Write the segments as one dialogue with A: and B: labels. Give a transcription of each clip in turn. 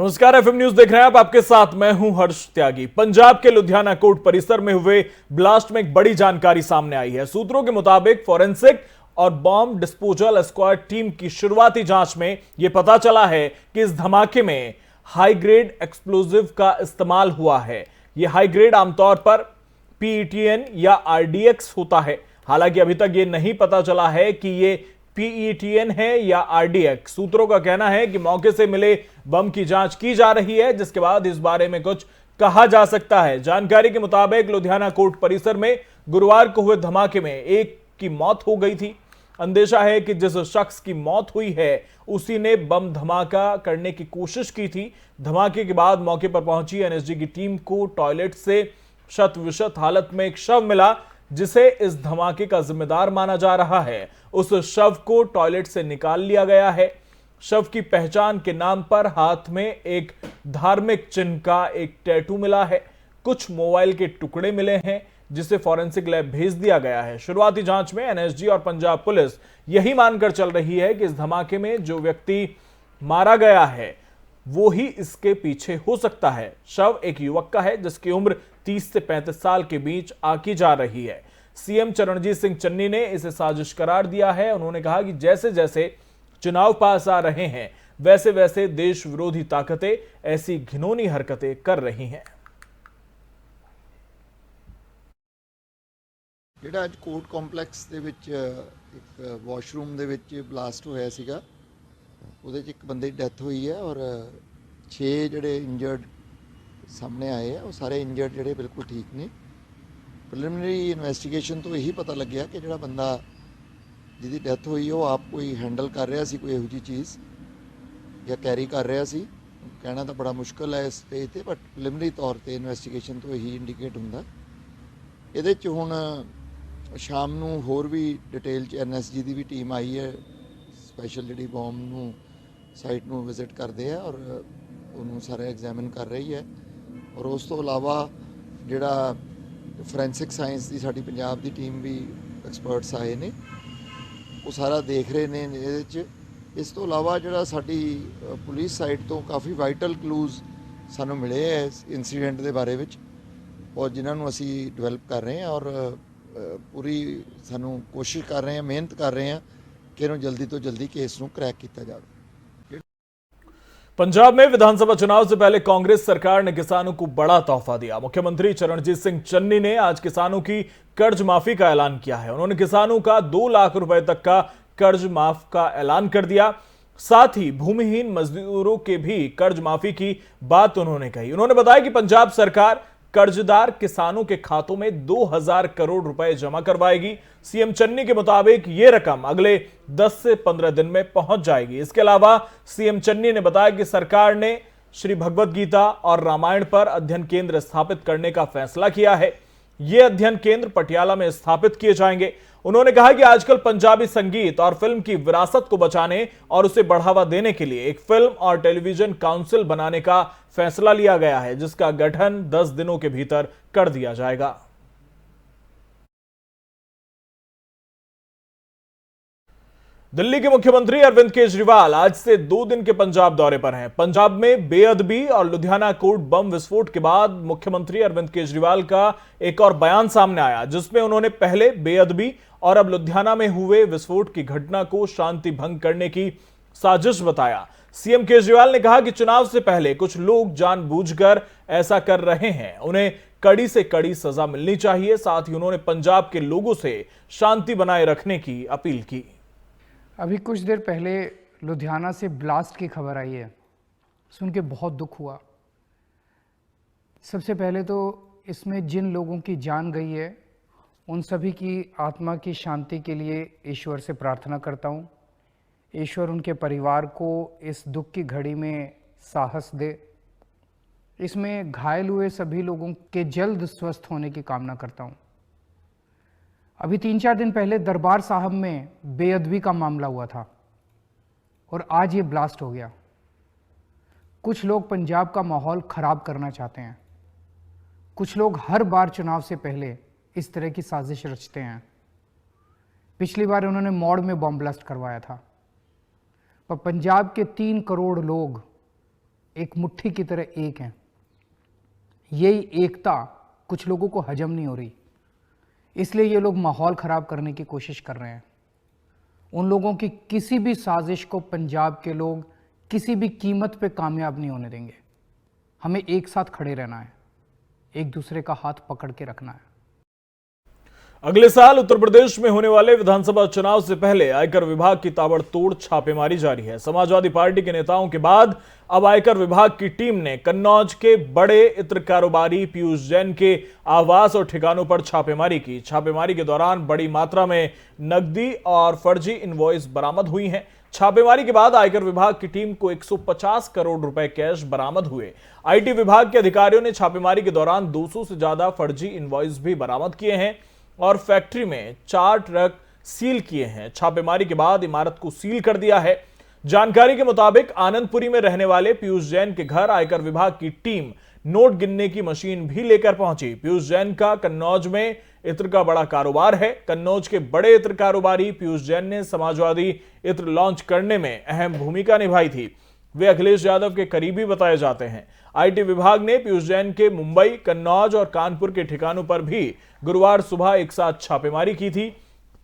A: नमस्कार, FM news देख रहे हैं आप। आपके साथ मैं हूं हर्ष त्यागी। पंजाब के लुधियाना कोर्ट परिसर में हुए ब्लास्ट में एक बड़ी जानकारी सामने आई है। सूत्रों के मुताबिक फॉरेंसिक और बॉम्ब डिस्पोजल स्क्वाड टीम की शुरुआती जांच में यह पता चला है कि इस धमाके में हाई ग्रेड एक्सप्लोजिव का इस्तेमाल हुआ है। यह हाई ग्रेड आमतौर पर पीईटीएन या आरडीएक्स होता है। हालांकि अभी तक यह नहीं पता चला है कि यह पीईटीएन है या आरडीएक्स। सूत्रों का कहना है कि मौके से मिले बम की जांच की जा रही है, जिसके बाद इस बारे में कुछ कहा जा सकता है। जानकारी के मुताबिक लुधियाना कोर्ट परिसर में गुरुवार को हुए धमाके में एक की मौत हो गई थी। अंदेशा है कि जिस शख्स की मौत हुई है उसी ने बम धमाका करने की कोशिश की थी। धमाके के बाद मौके पर पहुंची एनएसजी की टीम को टॉयलेट से शत विशत हालत में एक शव मिला, जिसे इस धमाके का जिम्मेदार माना जा रहा है। उस शव को टॉयलेट से निकाल लिया गया है। शव की पहचान के नाम पर हाथ में एक धार्मिक चिन्ह का एक टैटू मिला है। कुछ मोबाइल के टुकड़े मिले हैं, जिसे फॉरेंसिक लैब भेज दिया गया है। शुरुआती जांच में एनएसजी और पंजाब पुलिस यही मानकर चल रही है कि इस धमाके में जो व्यक्ति मारा गया है वो ही इसके पीछे हो सकता है। शव एक युवक का है, जिसकी उम्र 30 से 35 साल के बीच आकी जा रही है। सीएम चरणजीत सिंह चन्नी ने इसे साजिश करार दिया है। उन्होंने कहा कि जैसे जैसे चुनाव पास आ रहे हैं, वैसे वैसे देश विरोधी ताकतें ऐसी घिनौनी हरकतें कर रही हैं।
B: ਜਿਹੜਾ ਅੱਜ ਕੋਰਟ ਕੰਪਲੈਕਸ ਦੇ ਵਿੱਚ ਇੱਕ ਵਾਸ਼ਰੂਮ ਦੇ ਵਿੱਚ ਬਲਾਸਟ ਹੋਇਆ ਸੀਗਾ, ਉਹਦੇ 'ਚ ਇੱਕ ਬੰਦੇ ਦੀ ਡੈਥ ਹੋਈ ਹੈ ਔਰ 6 ਜਿਹੜੇ ਇੰਜਰਡ ਸਾਹਮਣੇ ਆਏ ਆ। ਉਹ ਸਾਰੇ ਇੰਜਰਡ ਜਿਹੜੇ ਬਿਲਕੁਲ ਠੀਕ ਨੇ। ਪ੍ਰੀਲਿਮਿਨਰੀ ਇਨਵੈਸਟੀਗੇਸ਼ਨ ਤੋਂ ਇਹੀ ਪਤਾ ਲੱਗਿਆ ਕਿ ਜਿਹੜਾ ਬੰਦਾ ਜਿਹਦੀ ਡੈਥ ਹੋਈ ਉਹ ਆਪ ਕੋਈ ਹੈਂਡਲ ਕਰ ਰਿਹਾ ਸੀ ਕੋਈ ਇਹੋ ਜਿਹੀ ਚੀਜ਼ ਜਾਂ ਕੈਰੀ ਕਰ ਰਿਹਾ ਸੀ। ਕਹਿਣਾ ਤਾਂ ਬੜਾ ਮੁਸ਼ਕਲ ਹੈ ਇਸ ਸਟੇਜ 'ਤੇ, ਬਟ ਪ੍ਰੀਲਿਮਿਨਰੀ ਤੌਰ 'ਤੇ ਇਨਵੈਸਟੀਗੇਸ਼ਨ ਤੋਂ ਇਹੀ ਇੰਡੀਕੇਟ ਹੁੰਦਾ। ਇਹਦੇ 'ਚ ਹੁਣ शाम ਨੂੰ ਹੋਰ ਵੀ ਡਿਟੇਲ 'ਚ ਐਨਐਸਜੀ ਦੀ ਵੀ ਟੀਮ ਆਈ ਹੈ, ਸਪੈਸ਼ਲ ਜਿਹੜੀ ਬੌਮ ਨੂੰ ਸਾਈਟ ਨੂੰ ਵਿਜ਼ਿਟ ਕਰਦੇ ਆ ਔਰ ਉਹਨੂੰ ਸਾਰਾ ਐਗਜ਼ਾਮਿਨ ਕਰ ਰਹੀ ਹੈ। ਔਰ ਉਸ ਤੋਂ ਇਲਾਵਾ ਜਿਹੜਾ ਫੋਰੈਂਸਿਕ ਸਾਇੰਸ ਦੀ ਸਾਡੀ ਪੰਜਾਬ ਦੀ ਟੀਮ ਵੀ ਐਕਸਪਰਟਸ ਆਏ ਨੇ, ਉਹ ਸਾਰਾ ਦੇਖ ਰਹੇ ਨੇ ਇਹਦੇ 'ਚ। ਇਸ ਤੋਂ ਇਲਾਵਾ ਜਿਹੜਾ ਸਾਡੀ ਪੁਲਿਸ ਸਾਈਡ ਤੋਂ ਕਾਫੀ ਵਾਈਟਲ ਕਲੂਜ਼ ਸਾਨੂੰ ਮਿਲੇ ਹੈ ਇਸ ਇਨਸੀਡੈਂਟ ਦੇ ਬਾਰੇ ਵਿੱਚ, ਔਰ ਜਿਨ੍ਹਾਂ ਨੂੰ ਅਸੀਂ ਡਿਵੈਲਪ कर रहे हैं और पूरी सानू कोशिश कर रहे हैं, मेहनत कर रहे हैं कि इन्हों जल्दी तो जल्दी केस नूं क्रैक किया जाए।
A: पंजाब में विधानसभा चुनाव से पहले कांग्रेस सरकार ने किसानों को बड़ा तोहफा दिया। मुख्यमंत्री चरणजीत सिंह चन्नी ने आज किसानों की कर्ज माफी का ऐलान किया है। उन्होंने किसानों का 2 लाख रुपए तक का कर्ज माफ का ऐलान कर दिया। साथ ही भूमिहीन मजदूरों के भी कर्ज माफी की बात उन्होंने कही। उन्होंने बताया कि पंजाब सरकार कर्जदार किसानों के खातों में 2000 करोड़ रुपए जमा करवाएगी। सीएम चन्नी के मुताबिक यह रकम अगले 10 से 15 दिन में पहुंच जाएगी। इसके अलावा सीएम चन्नी ने बताया कि सरकार ने श्री भगवद गीता और रामायण पर अध्ययन केंद्र स्थापित करने का फैसला किया है। ये अध्ययन केंद्र पटियाला में स्थापित किए जाएंगे। उन्होंने कहा कि आजकल पंजाबी संगीत और फिल्म की विरासत को बचाने और उसे बढ़ावा देने के लिए एक फिल्म और टेलीविजन काउंसिल बनाने का फैसला लिया गया है, जिसका गठन 10 दिनों के भीतर कर दिया जाएगा। दिल्ली के मुख्यमंत्री अरविंद केजरीवाल आज से 2 दिन के पंजाब दौरे पर हैं। पंजाब में बेअदबी और लुधियाना कोर्ट बम विस्फोट के बाद मुख्यमंत्री अरविंद केजरीवाल का एक और बयान सामने आया, जिसमें उन्होंने पहले बेअदबी और अब लुधियाना में हुए विस्फोट की घटना को शांति भंग करने की साजिश बताया। सीएम केजरीवाल ने कहा कि चुनाव से पहले कुछ लोग जानबूझकर ऐसा कर रहे हैं, उन्हें कड़ी से कड़ी सजा मिलनी चाहिए। साथ ही उन्होंने पंजाब के लोगों से शांति बनाए रखने की अपील की।
C: अभी कुछ देर पहले लुधियाना से ब्लास्ट की खबर आई है, सुन के बहुत दुख हुआ। सबसे पहले तो इसमें जिन लोगों की जान गई है उन सभी की आत्मा की शांति के लिए ईश्वर से प्रार्थना करता हूँ। ईश्वर उनके परिवार को इस दुख की घड़ी में साहस दे। इसमें घायल हुए सभी लोगों के जल्द स्वस्थ होने की कामना करता हूँ। अभी 3-4 दिन पहले दरबार साहब में बेअदबी का मामला हुआ था और आज ये ब्लास्ट हो गया। कुछ लोग पंजाब का माहौल खराब करना चाहते हैं। कुछ लोग हर बार चुनाव से पहले इस तरह की साजिश रचते हैं। पिछली बार उन्होंने मौड़ में बम ब्लास्ट करवाया था, पर पंजाब के 3 करोड़ लोग एक मुट्ठी की तरह एक हैं। यही एकता कुछ लोगों को हजम नहीं हो रही, इसलिए ये लोग माहौल ख़राब करने की कोशिश कर रहे हैं। उन लोगों की किसी भी साजिश को पंजाब के लोग किसी भी कीमत पे कामयाब नहीं होने देंगे। हमें एक साथ खड़े रहना है, एक दूसरे का हाथ पकड़ के रखना है।
A: अगले साल उत्तर प्रदेश में होने वाले विधानसभा चुनाव से पहले आयकर विभाग की ताबड़तोड़ छापेमारी जारी है। समाजवादी पार्टी के नेताओं के बाद अब आयकर विभाग की टीम ने कन्नौज के बड़े इत्र कारोबारी पीयूष जैन के आवास और ठिकानों पर छापेमारी की। छापेमारी के दौरान बड़ी मात्रा में नकदी और फर्जी इनवॉइस बरामद हुई हैं। छापेमारी के बाद आयकर विभाग की टीम को 150 करोड़ रुपए कैश बरामद हुए। आईटी विभाग के अधिकारियों ने छापेमारी के दौरान 200 से ज्यादा फर्जी इनवॉइस भी बरामद किए हैं और फैक्ट्री में 4 ट्रक सील किए हैं। छापेमारी के बाद इमारत को सील कर दिया है। जानकारी के मुताबिक आनंदपुरी में रहने वाले पीयूष जैन के घर आयकर विभाग की टीम नोट गिनने की मशीन भी लेकर पहुंची। पीयूष जैन का कन्नौज में इत्र का बड़ा कारोबार है। कन्नौज के बड़े इत्र कारोबारी पीयूष जैन ने समाजवादी इत्र लॉन्च करने में अहम भूमिका निभाई थी। वे अखिलेश यादव के करीबी बताए जाते हैं। आईटी विभाग ने पीयूष जैन के मुंबई, कन्नौज और कानपुर के ठिकानों पर भी गुरुवार सुबह एक साथ छापेमारी की थी।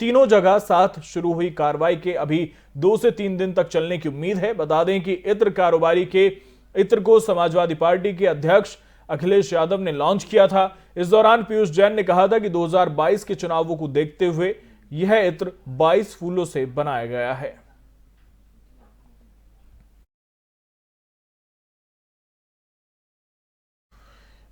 A: तीनों जगह साथ शुरू हुई कार्रवाई के अभी 2 से 3 दिन तक चलने की उम्मीद है। बता दें कि इत्र कारोबारी के इत्र को समाजवादी पार्टी के अध्यक्ष अखिलेश यादव ने लॉन्च किया था। इस दौरान पीयूष जैन ने कहा था कि 2022 के चुनावों को देखते हुए यह इत्र 22 फूलों से बनाया गया है।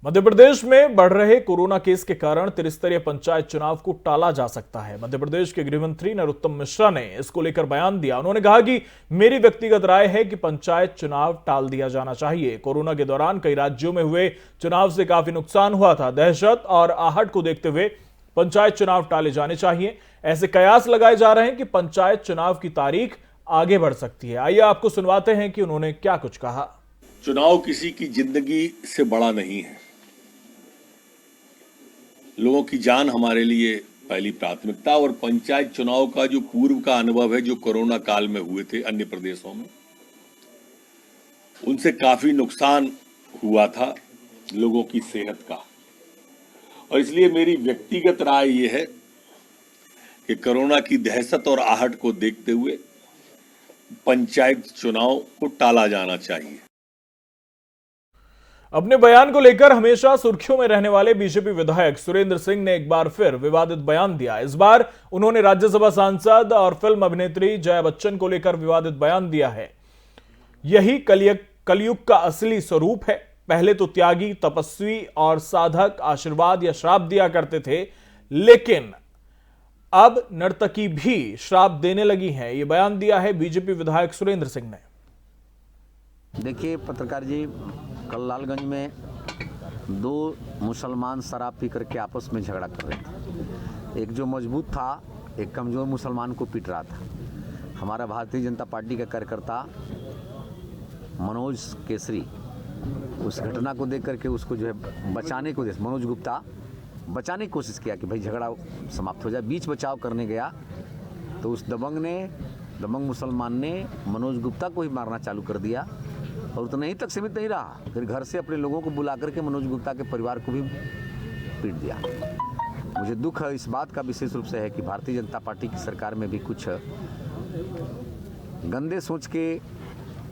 A: मध्य प्रदेश में बढ़ रहे कोरोना केस के कारण त्रिस्तरीय पंचायत चुनाव को टाला जा सकता है। मध्य प्रदेश के गृह मंत्री नरोत्तम मिश्रा ने इसको लेकर बयान दिया। उन्होंने कहा कि मेरी व्यक्तिगत राय है कि पंचायत चुनाव टाल दिया जाना चाहिए। कोरोना के दौरान कई राज्यों में हुए चुनाव से काफी नुकसान हुआ था। दहशत और आहट को देखते हुए पंचायत चुनाव टाले जाने चाहिए। ऐसे कयास लगाए जा रहे हैं कि पंचायत चुनाव की तारीख आगे बढ़ सकती है। आइए आपको सुनवाते हैं कि उन्होंने क्या कुछ कहा।
D: चुनाव किसी की जिंदगी से बड़ा नहीं है। लोगों की जान हमारे लिए पहली प्राथमिकता, और पंचायत चुनाव का जो पूर्व का अनुभव है जो कोरोना काल में हुए थे अन्य प्रदेशों में, उनसे काफी नुकसान हुआ था लोगों की सेहत का। और इसलिए मेरी व्यक्तिगत राय ये है कि कोरोना की दहशत और आहट को देखते हुए पंचायत चुनाव को टाला जाना चाहिए।
A: अपने बयान को लेकर हमेशा सुर्खियों में रहने वाले बीजेपी विधायक सुरेंद्र सिंह ने एक बार फिर विवादित बयान दिया। इस बार उन्होंने राज्यसभा सांसद और फिल्म अभिनेत्री जया बच्चन को लेकर विवादित बयान दिया है। यही कलयुग का असली स्वरूप है। पहले तो त्यागी, तपस्वी और साधक आशीर्वाद या श्राप दिया करते थे, लेकिन अब नर्तकी भी श्राप देने लगी हैं। यह बयान दिया है बीजेपी विधायक सुरेंद्र सिंह ने।
E: देखिए पत्रकार जी, कल लालगंज में 2 मुसलमान शराब पी करके आपस में झगड़ा कर रहे थे। एक जो मजबूत था, एक कमज़ोर मुसलमान को पीट रहा था। हमारा भारतीय जनता पार्टी का कार्यकर्ता मनोज केसरी उस घटना को देख करके उसको जो है बचाने को, मनोज गुप्ता बचाने की कोशिश किया कि भाई झगड़ा समाप्त हो जाए। बीच बचाव करने गया तो उस दबंग मुसलमान ने मनोज गुप्ता को ही मारना चालू कर दिया। और उतना ही तक सीमित नहीं रहा, फिर घर से अपने लोगों को बुला करके मनोज गुप्ता के परिवार को भी पीट दिया। मुझे दुख इस बात का विशेष रूप से है कि भारतीय जनता पार्टी की सरकार में भी कुछ गंदे सोच के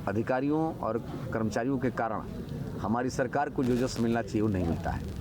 E: अधिकारियों और कर्मचारियों के कारण हमारी सरकार को जो जश्न मिलना चाहिए वो नहीं मिलता है।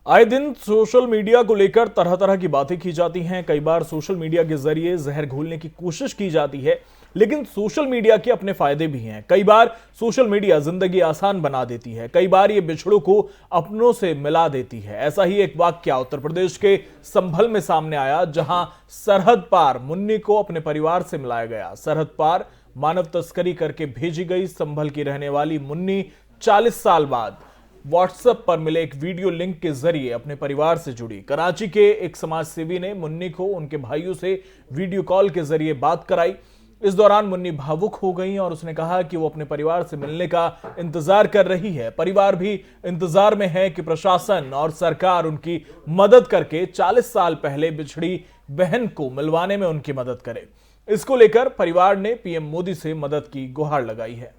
A: आए दिन सोशल मीडिया को लेकर तरह तरह की बातें की जाती हैं। कई बार सोशल मीडिया के जरिए जहर घोलने की कोशिश की जाती है, लेकिन सोशल मीडिया के अपने फायदे भी हैं। कई बार सोशल मीडिया जिंदगी आसान बना देती है, कई बार ये बिछड़ों को अपनों से मिला देती है। ऐसा ही एक वाकया उत्तर प्रदेश के संभल में सामने आया, जहां सरहद पार मुन्नी को अपने परिवार से मिलाया गया। सरहद पार मानव तस्करी करके भेजी गई संभल की रहने वाली मुन्नी 40 साल बाद व्हाट्सएप पर मिले एक वीडियो लिंक के जरिए अपने परिवार से जुड़ी। कराची के एक समाज सेवी ने मुन्नी को उनके भाइयों से वीडियो कॉल के जरिए बात कराई। इस दौरान मुन्नी भावुक हो गई और उसने कहा कि वो अपने परिवार से मिलने का इंतजार कर रही है। परिवार भी इंतजार में है कि प्रशासन और सरकार उनकी मदद करके 40 साल पहले बिछड़ी बहन को मिलवाने में उनकी मदद करे। इसको लेकर परिवार ने पीएम मोदी से मदद की गुहार लगाई है।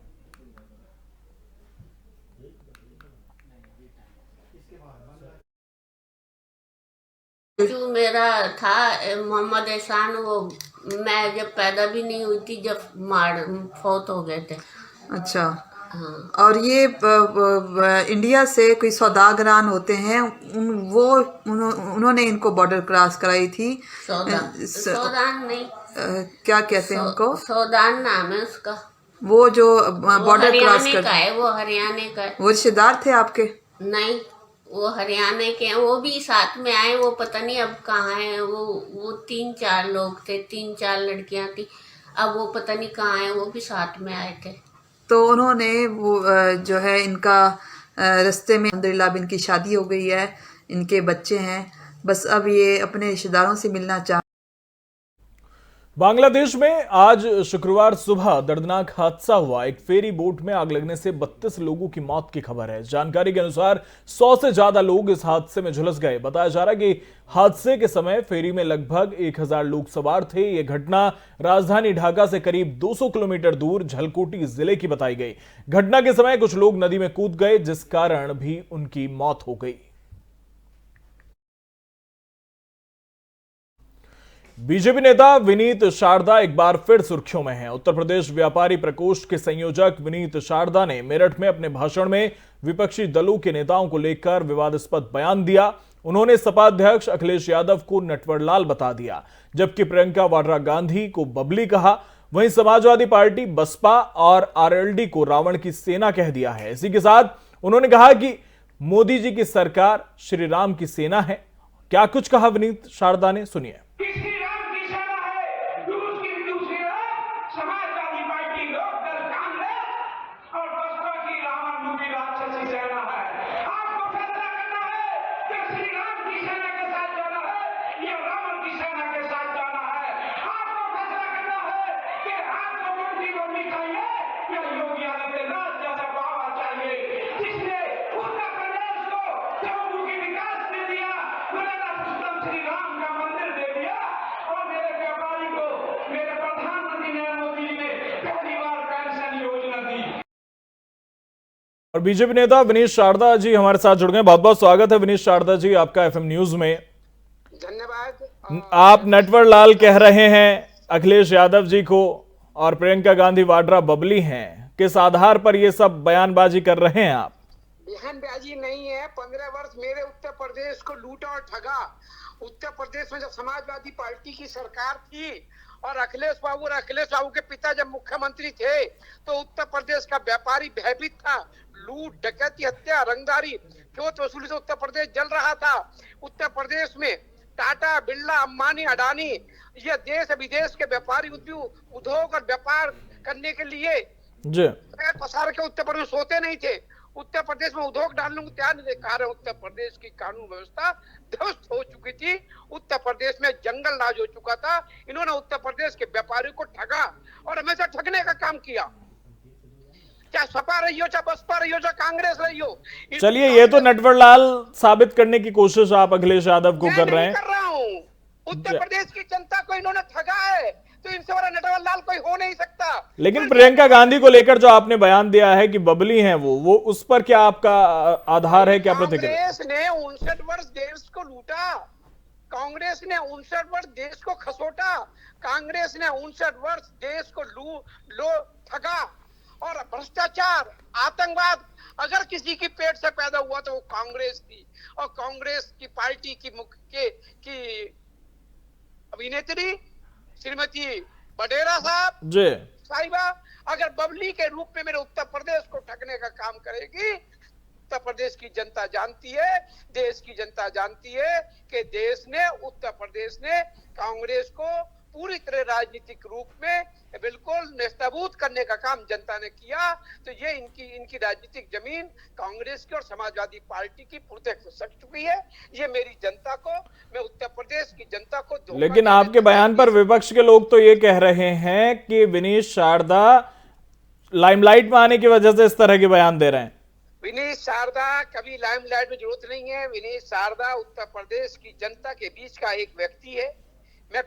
F: जो मेरा था मोहम्मद एहसान, वो मैं जब पैदा भी नहीं हुई थी जब मार फौत हो गए थे।
G: अच्छा।
F: हाँ।
G: और ये इंडिया से कोई सौदागरान होते हैं उन्होंने इनको बॉर्डर क्रॉस कराई थी।
F: सौदान नहीं,
G: क्या कहते हैं उनको?
F: सौदान नाम है उसका।
G: वो जो बॉर्डर क्रॉस
F: का है, वो हरियाणा का है।
G: वो रिश्तेदार थे आपके?
F: नहीं, वो हरियाणा के हैं। वो भी साथ में आए, वो पता नहीं अब कहाँ है। वो 3-4 लोग थे, 3-4 लड़कियां थी। अब वो पता नहीं कहाँ है, वो भी साथ में आए थे।
G: तो उन्होंने वो जो है इनका रास्ते में अल्हम्दुलिल्लाह अब इनकी शादी हो गई है, इनके बच्चे हैं, बस अब ये अपने रिश्तेदारों से मिलना चाह।
A: बांग्लादेश में आज शुक्रवार सुबह दर्दनाक हादसा हुआ। एक फेरी बोट में आग लगने से 32 लोगों की मौत की खबर है। जानकारी के अनुसार 100 से ज्यादा लोग इस हादसे में झुलस गए। बताया जा रहा है कि हादसे के समय फेरी में लगभग 1000 लोग सवार थे। यह घटना राजधानी ढाका से करीब 200 किलोमीटर दूर झलकोटी जिले की बताई गई। घटना के समय कुछ लोग नदी में कूद गए, जिस कारण भी उनकी मौत हो गई। बीजेपी नेता विनीत शारदा एक बार फिर सुर्खियों में हैं। उत्तर प्रदेश व्यापारी प्रकोष्ठ के संयोजक विनीत शारदा ने मेरठ में अपने भाषण में विपक्षी दलों के नेताओं को लेकर विवादास्पद बयान दिया। उन्होंने सपा अध्यक्ष अखिलेश यादव को नटवरलाल बता दिया, जबकि प्रियंका वाड्रा गांधी को बबली कहा। वहीं समाजवादी पार्टी बसपा और आरएलडी को रावण की सेना कह दिया है। इसी के साथ उन्होंने कहा कि मोदी जी की सरकार श्री राम की सेना है। क्या कुछ कहा विनीत शारदा ने, सुनिए। और बीजेपी नेता विनीत शारदा जी हमारे साथ जुड़ गए। बहुत बहुत स्वागत है विनीत शारदा जी आपका एफएम न्यूज में।
H: धन्यवाद।
A: आप नटवरलाल कह रहे हैं अखिलेश यादव जी को और प्रियंका गांधी वाड्रा बबली हैं, किस आधार पर ये सब बयानबाजी कर रहे हैं आप?
H: बयानबाजी नहीं है। 15 वर्ष मेरे उत्तर प्रदेश को लूटा और ठगा। उत्तर प्रदेश में जब समाजवादी पार्टी की सरकार थी और अखिलेश बाबू के पिता जब मुख्यमंत्री थे तो उत्तर प्रदेश का व्यापारी भयभीत था। लूट, डकैती, हत्या, रंगदारी, चोट वसूली से उत्तर प्रदेश जल रहा था। उत्तर प्रदेश में टाटा, बिरला, अंबानी, अडानी, ये देश विदेश के व्यापारी उद्योग और व्यापार करने के लिए पसार के उत्तर प्रदेश सोते नहीं थे। उत्तर प्रदेश में उद्योग डालने को तैयार नहीं थे। उत्तर प्रदेश की कानून व्यवस्था ध्वस्त हो चुकी थी। उत्तर प्रदेश में जंगल राज हो चुका था। इन्होंने उत्तर प्रदेश के व्यापारियों को ठगा और हमेशा ठगने का काम किया। चाहे सपा रही हो, चाहे बसपा रही हो, चाहे कांग्रेस रही हो।
A: चलिए, ये तो नटवरलाल साबित करने की कोशिश आप अखिलेश यादव को कर रहे हैं।
H: कर रहा हूँ। उत्तर प्रदेश की जनता को इन्होंने ठगा है, तो इनसे बड़ा नटवरलाल कोई हो नहीं सकता।
A: लेकिन प्रियंका गांधी को लेकर जो आपने बयान दिया है कि बबली हैं वो उस पर क्या आपका आधार है, क्या प्रतिक्रिया?
H: कांग्रेस ने 59 वर्ष देश को लूटा। कांग्रेस ने 59 वर्ष देश को खसोटा। कांग्रेस ने 59 वर्ष देश को ठगा और भ्रष्टाचार, आतंकवाद अगर किसी की पेट से पैदा हुआ तो वो कांग्रेस थी। और कांग्रेस की पार्टी की अभिनेत्री श्रीमती बडेरा साहिबा अगर बबली के रूप में मेरे उत्तर प्रदेश को ठगने का काम करेगी, उत्तर प्रदेश की जनता जानती है, देश की जनता जानती है कि उत्तर प्रदेश ने कांग्रेस को पूरी तरह राजनीतिक रूप में बिल्कुल नेस्तनाबूद करने का काम जनता ने किया। तो ये इनकी राजनीतिक जमीन कांग्रेस की और समाजवादी पार्टी की पूर्णतः खिसक चुकी है। ये मेरी जनता को, मैं उत्तर प्रदेश की जनता को।
A: लेकिन आपके बयान पर विपक्ष के लोग तो ये कह रहे हैं कि विनीत शारदा लाइमलाइट में आने की वजह से इस तरह के बयान दे रहे हैं।
H: विनीत शारदा कभी लाइमलाइट में जरूरत नहीं है। विनीत शारदा उत्तर प्रदेश की जनता के बीच का एक व्यक्ति है। मैं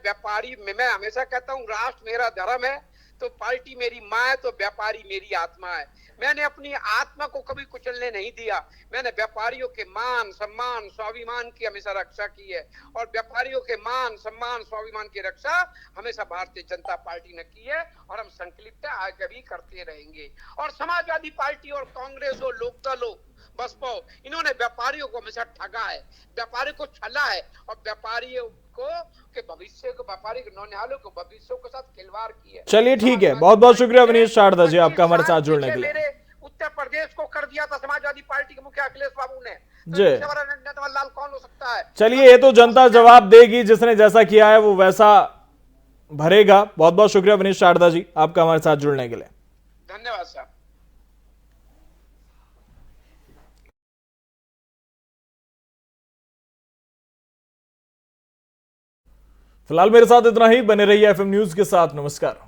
H: हमेशा कहता हूँ राष्ट्र मेरा धर्म है, तो पार्टी मेरी माँ है, तो व्यापारी मेरी आत्मा है। मैंने अपनी आत्मा को कभी कुचलने नहीं दिया। मैंने व्यापारियों के मान सम्मान स्वाभिमान की हमेशा रक्षा की है, और व्यापारियों के मान सम्मान स्वाभिमान की रक्षा हमेशा भारतीय जनता पार्टी ने की है, और हम संकल्पित आगे भी करते रहेंगे। और समाजवादी पार्टी और कांग्रेस हो, लोकदल हो, बसपा हो, इन्होंने व्यापारियों को हमेशा ठगा है, व्यापारी को छला है, और व्यापारियों को के भविष्य को, व्यापारी के नौनिहालों को भविष्य के साथ खिलवाड़ की है।
A: चलिए ठीक है, बहुत बहुत शुक्रिया अवनीश शारदा जी आपका हमारे साथ जुड़ने के लिए।
H: मेरे उत्तर प्रदेश को कर दिया था समाजवादी पार्टी के मुखिया अखिलेश बाबू ने,
A: जी
H: लाल कौन हो सकता है?
A: चलिए, ये तो जनता जवाब देगी, जिसने जैसा किया है वो वैसा भरेगा। बहुत बहुत शुक्रिया अवनीश शारदा जी आपका हमारे साथ जुड़ने के लिए।
H: धन्यवाद साहब।
A: फिलहाल मेरे साथ इतना ही। बने रहिए एफएम न्यूज के साथ। नमस्कार।